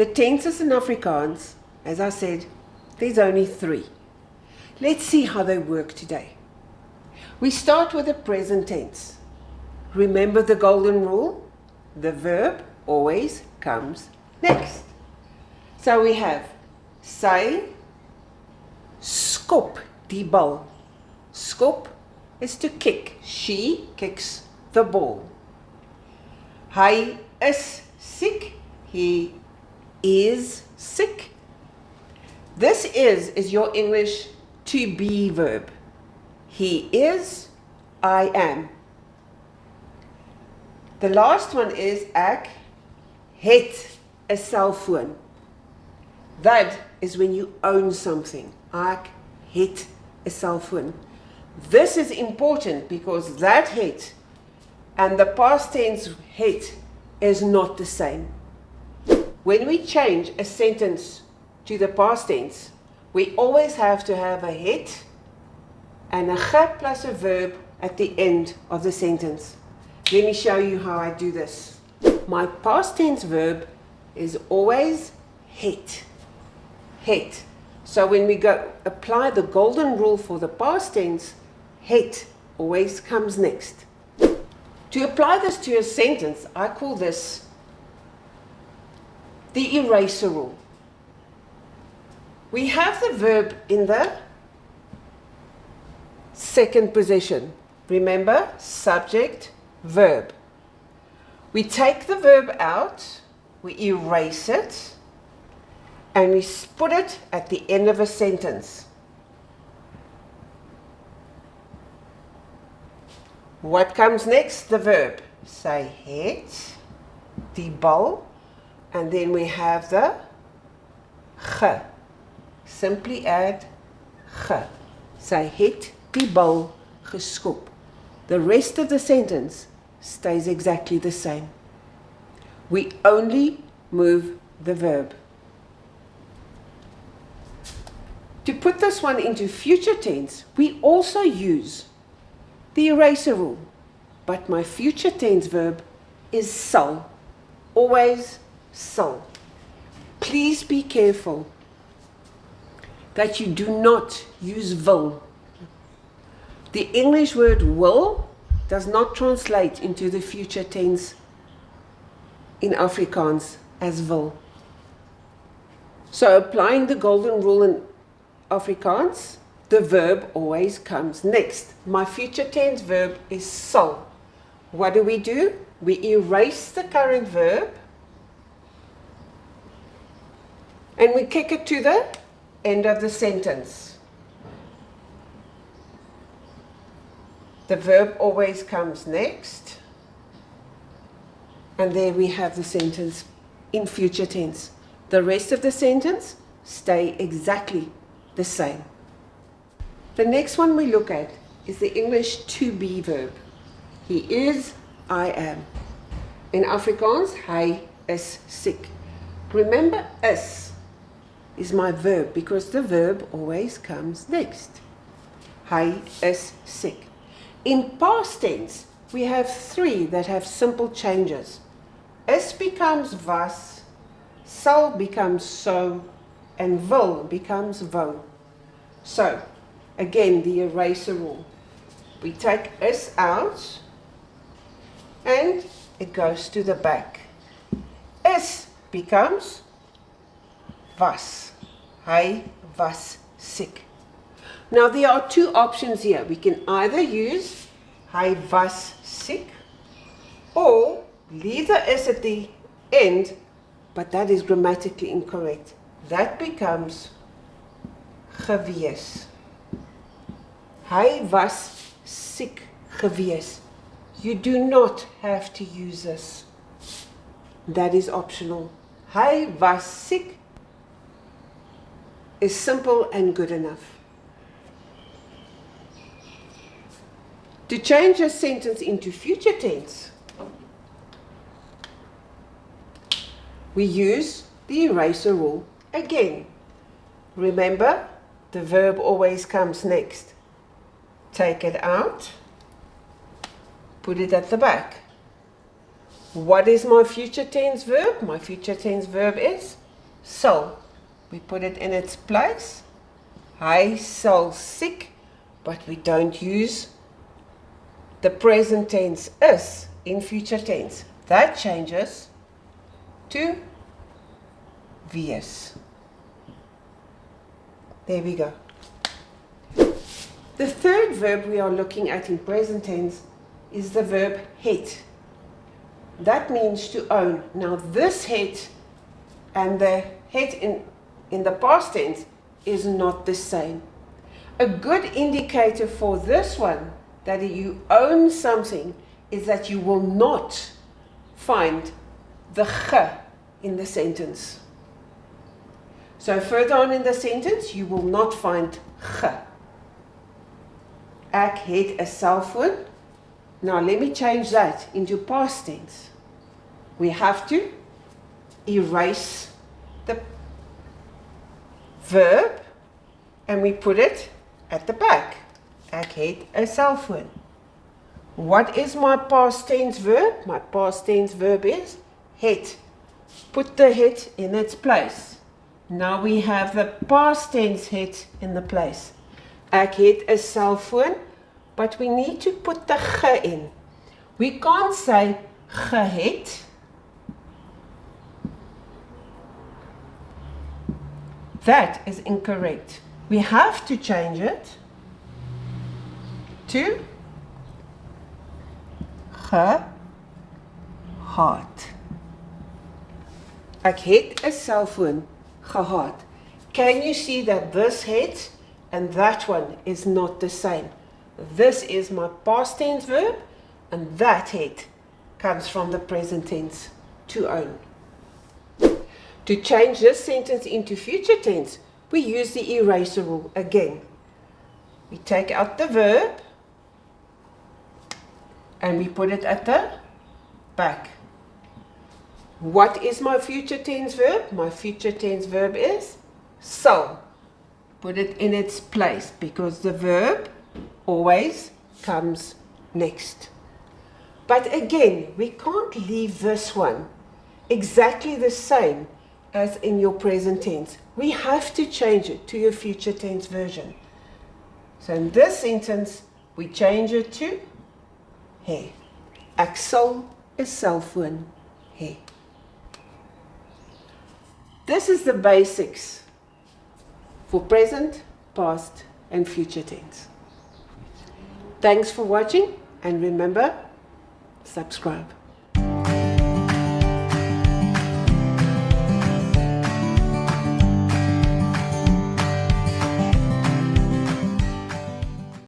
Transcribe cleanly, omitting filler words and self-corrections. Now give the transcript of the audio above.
The tenses in Afrikaans, as I said, there's only 3. Let's see how they work today. We start with the present tense. Remember the golden rule? The verb always comes next. So we have sy skop die bal. Skop is to kick. She kicks the ball. Hy is siek. He is sick. This is your English to be verb. He is, I am. The last one is ek het 'n selfoon. That is when you own something. Ek het 'n selfoon. This is important because that het and the past tense het is not the same. When we change a sentence to the past tense, we always have to have a het and a ge plus a verb at the end of the sentence. Let me show you how I do this. My past tense verb is always het. Het. So when we go apply the golden rule for the past tense, het always comes next. To apply this to a sentence, I call this the eraser rule. We have the verb in the second position. Remember, subject, verb. We take the verb out, we erase it, and we put it at the end of a sentence. What comes next? The verb. Sy het die bal, and then we have the ge. Simply add ge. Sy het die bal geskop. The rest of the sentence stays exactly the same. We only move the verb. To put this one into future tense, we also use the eraser rule, but my future tense verb is sal, always sal. Please be careful that you do not use wil. The English word will does not translate into the future tense in Afrikaans as wil. So applying the golden rule in Afrikaans, the verb always comes next. My future tense verb is sal. What do? We erase the current verb and we kick it to the end of the sentence. The verb always comes next. And there we have the sentence in future tense. The rest of the sentence stay exactly the same. The next one we look at is the English to be verb. He is, I am. In Afrikaans, hy is siek. Remember, is my verb because the verb always comes next. Hy is siek. In past tense, we have 3 that have simple changes. Is becomes was, sal becomes so, and wil becomes wou. So, again, the eraser rule. We take is out and it goes to the back. Is becomes was. Hy was siek. Now there are 2 options here. We can either use hy was siek or leave the is at the end, but that is grammatically incorrect. That becomes gewees. Hy was siek gewees. You do not have to use this. That is optional. Hy was siek is simple and good enough. To change a sentence into future tense, we use the eraser rule again. Remember, the verb always comes next. Take it out, put it at the back. What is my future tense verb? My future tense verb is sal. We put it in its place. Hy sal siek, but we don't use the present tense is in future tense. That changes to wees. There we go. The third verb we are looking at in present tense is the verb het. That means to own. Now this het and the het in the past tense is not the same. A good indicator for this one, that you own something, is that you will not find the ge in the sentence. So further on in the sentence, you will not find ge. Ek het 'n selfoon. Now let me change that into past tense. We have to erase the verb and we put it at the back. Ek het 'n selfoon. What is my past tense verb? My past tense verb is het. Put the het in its place. Now we have the past tense het in the place. Ek het 'n selfoon, but we need to put the ge in. We can't say ge het. That is incorrect. We have to change it to gehad. Ek het 'n selfoon gehad. Can you see that this het and that one is not the same? This is my past tense verb and that het comes from the present tense, to own. To change this sentence into future tense, we use the eraser rule again. We take out the verb and we put it at the back. What is my future tense verb? My future tense verb is sal. Put it in its place because the verb always comes next. But again, we can't leave this one exactly the same as in your present tense. We have to change it to your future tense version. So in this sentence, we change it to hê. Ek sal 'n selfoon hê. This is the basics for present, past, and future tense. Thanks for watching, and remember, subscribe.